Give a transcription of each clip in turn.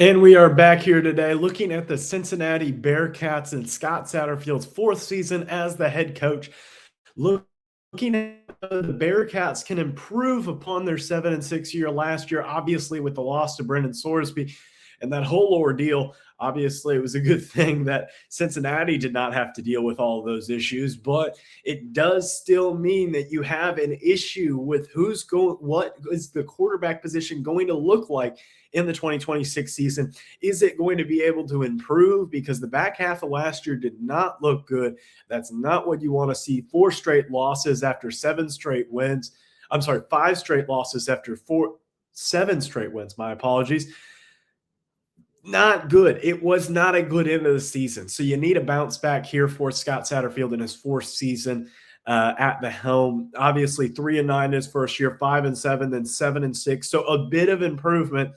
And we are back here today looking at the Cincinnati Bearcats and Scott Satterfield's fourth season as the head coach. Looking at the Bearcats can improve upon their 7-6 year last year, obviously with the loss to Brendan Sorsby and that whole ordeal. Obviously, it was a good thing that Cincinnati did not have to deal with all of those issues, but it does still mean that you have an issue with what is the quarterback position going to look like in the 2026 season. Is it going to be able to improve? Because the back half of last year did not look good. That's not what you want to see. 4 straight losses after 7 straight wins. I'm sorry, 5 straight losses after 7 straight wins. My apologies. Not good. It was not a good end of the season. So you need a bounce back here for Scott Satterfield in his fourth season at the helm. Obviously, 3-9 his first year, 5-7, then 7-6. So a bit of improvement.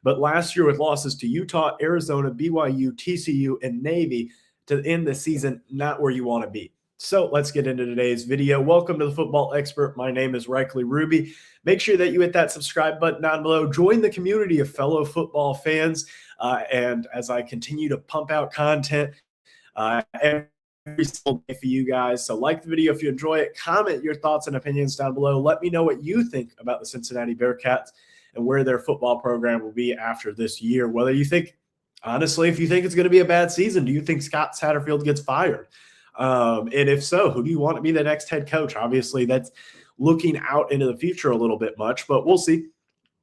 But last year with losses to Utah, Arizona, BYU, TCU, and Navy to end the season, not where you want to be. So let's get into today's video. Welcome to the Football Expert. My name is Reichley Ruby. Make sure that you hit that subscribe button down below. Join the community of fellow football fans. And as I continue to pump out content every single day for you guys. So like the video if you enjoy it. Comment your thoughts and opinions down below. Let me know what you think about the Cincinnati Bearcats and where their football program will be after this year. Whether you think, honestly, if you think it's going to be a bad season, do you think Scott Satterfield gets fired? And if so, who do you want to be the next head coach? Obviously, that's looking out into the future a little bit much, but we'll see.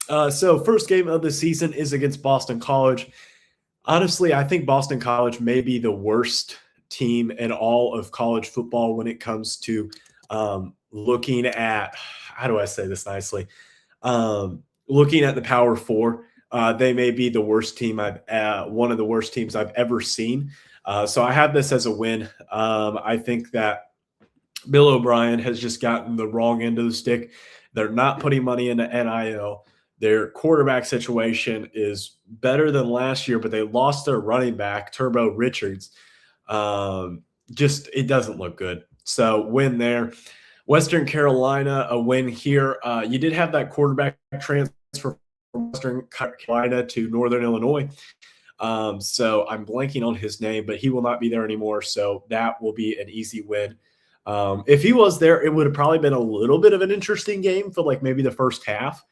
So first game of the season is against Boston College. Honestly, I think Boston College may be the worst team in all of college football when it comes to looking at, how do I say this nicely? Looking at the Power Four, they may be the worst team one of the worst teams I've ever seen. So I have this as a win. I think that Bill O'Brien has just gotten the wrong end of the stick. They're not putting money into NIL. Their quarterback situation is better than last year, but they lost their running back, Turbo Richards. It doesn't look good. So win there. Western Carolina, a win here. You did have that quarterback transfer from Western Carolina to Northern Illinois. So I'm blanking on his name, but he will not be there anymore. So that will be an easy win. If he was there, it would have probably been a little bit of an interesting game for like maybe the first half.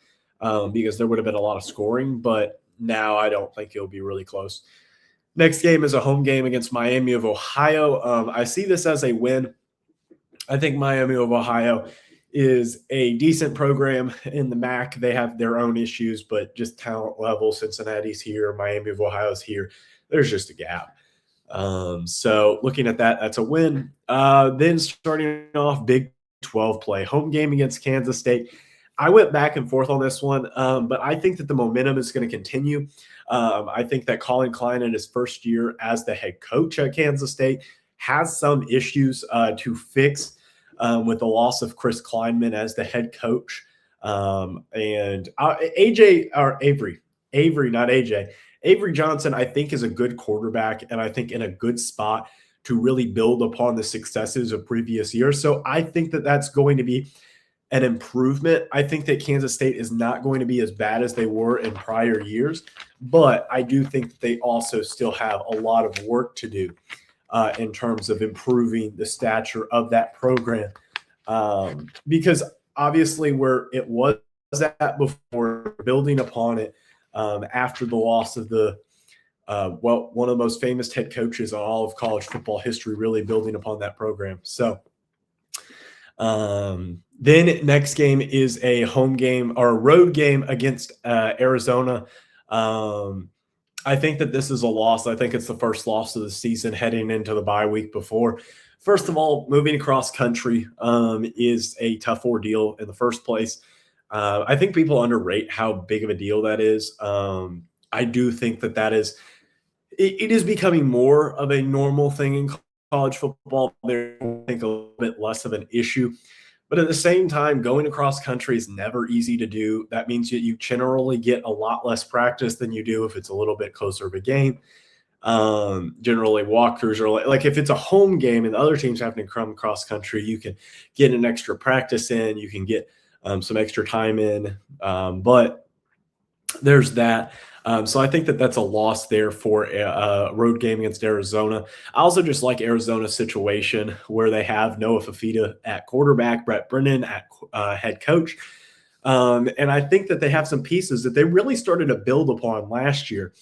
Because there would have been a lot of scoring, but now I don't think it'll be really close. Next game is a home game against Miami of Ohio. I see this as a win. I think Miami of Ohio is a decent program in the MAC. They have their own issues, but just talent level, Cincinnati's here, Miami of Ohio's here. There's just a gap. So looking at that, that's a win. Then starting off Big 12 play, home game against Kansas State. I went back and forth on this one, but I think that the momentum is going to continue. I think that Colin Klein in his first year as the head coach at Kansas State has some issues to fix with the loss of Chris Kleinman as the head coach. And Avery, not AJ. Avery Johnson, I think, is a good quarterback, and I think in a good spot to really build upon the successes of previous years. So I think that that's going to be an improvement. I think that Kansas State is not going to be as bad as they were in prior years, but I do think that they also still have a lot of work to do in terms of improving the stature of that program. Because obviously where it was at before, building upon it after the loss of one of the most famous head coaches in all of college football history, really building upon that program. So then next game is a home game or a road game against Arizona. I think that this is a loss. I think it's the first loss of the season heading into the bye week before. First of all, moving across country is a tough ordeal in the first place. I think people underrate how big of a deal that is. I do think that it is becoming more of a normal thing in college football. They're, I think, a little bit less of an issue. But at the same time, going across country is never easy to do. That means that you generally get a lot less practice than you do if it's a little bit closer of a game. Generally, walkthroughs are like if it's a home game and the other team's having to come cross country, you can get an extra practice in. You can get some extra time in. But there's that. So I think that that's a loss there for a road game against Arizona. I also just like Arizona's situation where they have Noah Fafita at quarterback, Brett Brennan at head coach. And I think that they have some pieces that they really started to build upon last year,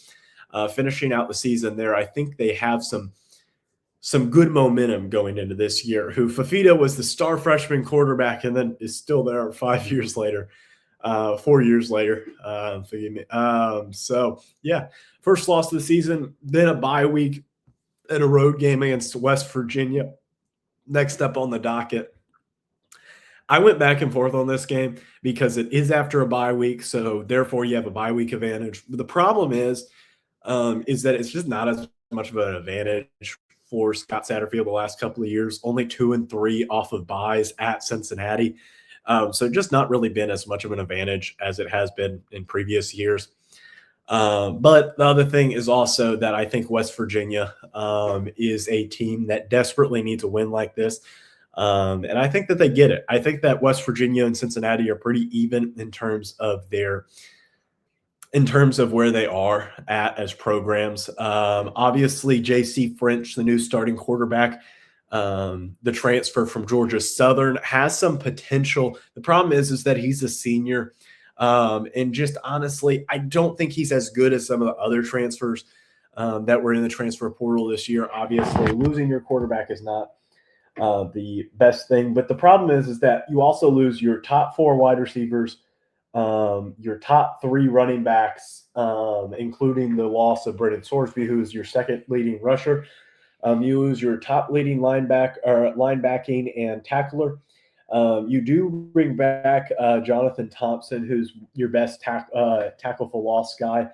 finishing out the season there. I think they have some good momentum going into this year. Who Fafita was the star freshman quarterback and then is still there 5 years later, 4 years later. Forgive me. So yeah, first loss of the season, then a bye week and a road game against West Virginia. Next up on the docket. I went back and forth on this game because it is after a bye week, so therefore you have a bye week advantage. But the problem is that it's just not as much of an advantage for Scott Satterfield the last couple of years. Only 2-3 off of byes at Cincinnati, so just not really been as much of an advantage as it has been in previous years. But the other thing is also that I think West Virginia is a team that desperately needs a win like this. And I think that they get it. I think that West Virginia and Cincinnati are pretty even in terms of where they are at as programs. Obviously, J.C. French, the new starting quarterback, the transfer from Georgia Southern, has some potential. The problem is that he's a senior. And just honestly, I don't think he's as good as some of the other transfers that were in the transfer portal this year. Obviously, losing your quarterback is not the best thing. But the problem is that you also lose your top 4 wide receivers, your top 3 running backs, including the loss of Brendan Sorsby, who is your second leading rusher. You lose your top leading linebacking and tackler. You do bring back Jonathan Thompson, who's your best tackle for loss guy.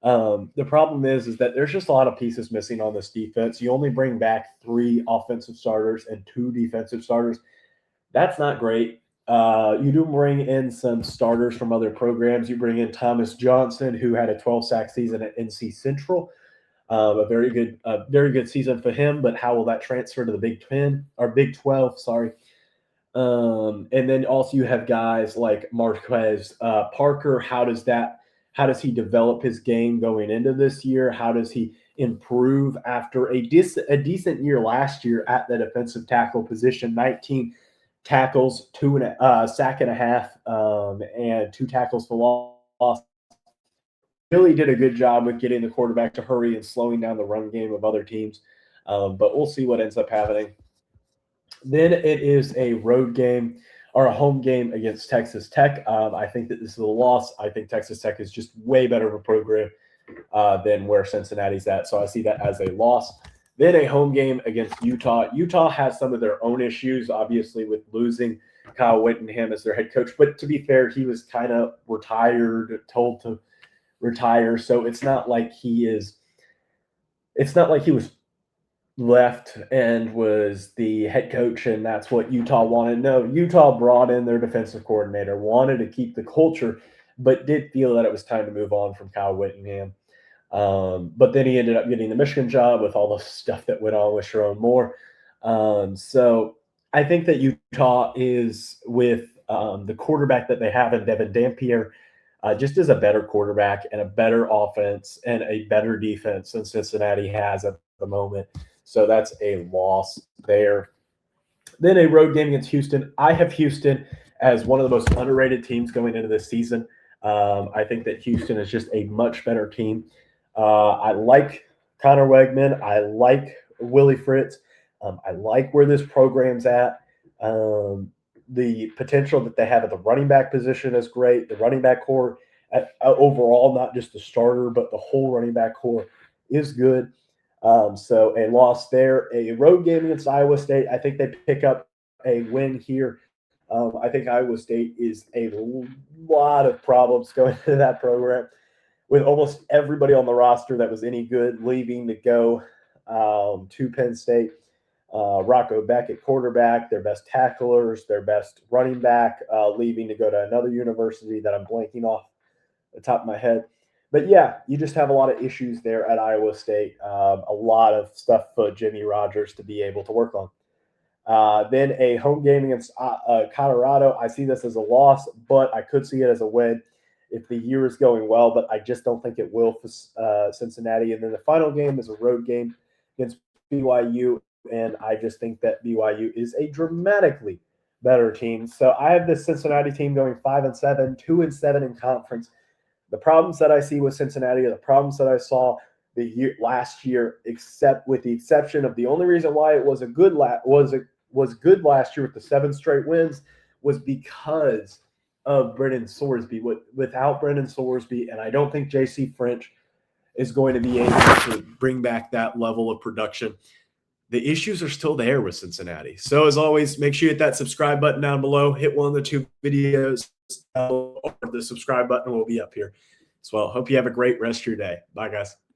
The problem is that there's just a lot of pieces missing on this defense. You only bring back 3 offensive starters and 2 defensive starters. That's not great. You do bring in some starters from other programs. You bring in Thomas Johnson, who had a 12-sack season at NC Central. A very good season for him. But how will that transfer to the Big 10 or Big 12? Sorry. And then also you have guys like Marquez Parker. How does he develop his game going into this year? How does he improve after a decent year last year at the defensive tackle position? 19 tackles, sack and a half, and 2 tackles for loss. Really did a good job with getting the quarterback to hurry and slowing down the run game of other teams. But we'll see what ends up happening. Then it is a road game or a home game against Texas Tech. I think that this is a loss. I think Texas Tech is just way better of a program than where Cincinnati's at. So I see that as a loss. Then a home game against Utah. Utah has some of their own issues, obviously, with losing Kyle Whittingham as their head coach. But to be fair, he was kind of retired, told to retire. So it's not like he was left and was the head coach, and that's what Utah wanted. No, Utah brought in their defensive coordinator, wanted to keep the culture, but did feel that it was time to move on from Kyle Whittingham. But then he ended up getting the Michigan job with all the stuff that went on with Sharon Moore. So I think that Utah is with the quarterback that they have in Devin Dampier, just as a better quarterback and a better offense and a better defense than Cincinnati has at the moment. So that's a loss there. Then a road game against Houston. I have Houston as one of the most underrated teams going into this season. I think that Houston is just a much better team. I like Connor Wegman. I like Willie Fritz. I like where this program's at. The potential that they have at the running back position is great. The running back core overall, not just the starter, but the whole running back core is good. So a loss there. A road game against Iowa State. I think they pick up a win here. I think Iowa State is a lot of problems going into that program, with almost everybody on the roster that was any good leaving to go to Penn State. Rocco Beck at quarterback, their best tacklers, their best running back, leaving to go to another university that I'm blanking off the top of my head. But yeah, you just have a lot of issues there at Iowa State. A lot of stuff for Jimmy Rogers to be able to work on. Then a home game against Colorado. I see this as a loss, but I could see it as a win. if the year is going well, but I just don't think it will for Cincinnati. And then the final game is a road game against BYU, and I just think that BYU is a dramatically better team. So I have this Cincinnati team going 5-7, 2-7 in conference. The problems that I see with Cincinnati are the problems that I saw last year, except with the exception of the only reason why it was good last year with the 7 straight wins was because of Brennan Sorsby. Without Brennan Sorsby, and I don't think J.C. French is going to be able to bring back that level of production. The issues are still there with Cincinnati. So as always, make sure you hit that subscribe button down below. Hit one of the 2 videos. Or the subscribe button will be up here as well. Hope you have a great rest of your day. Bye, guys.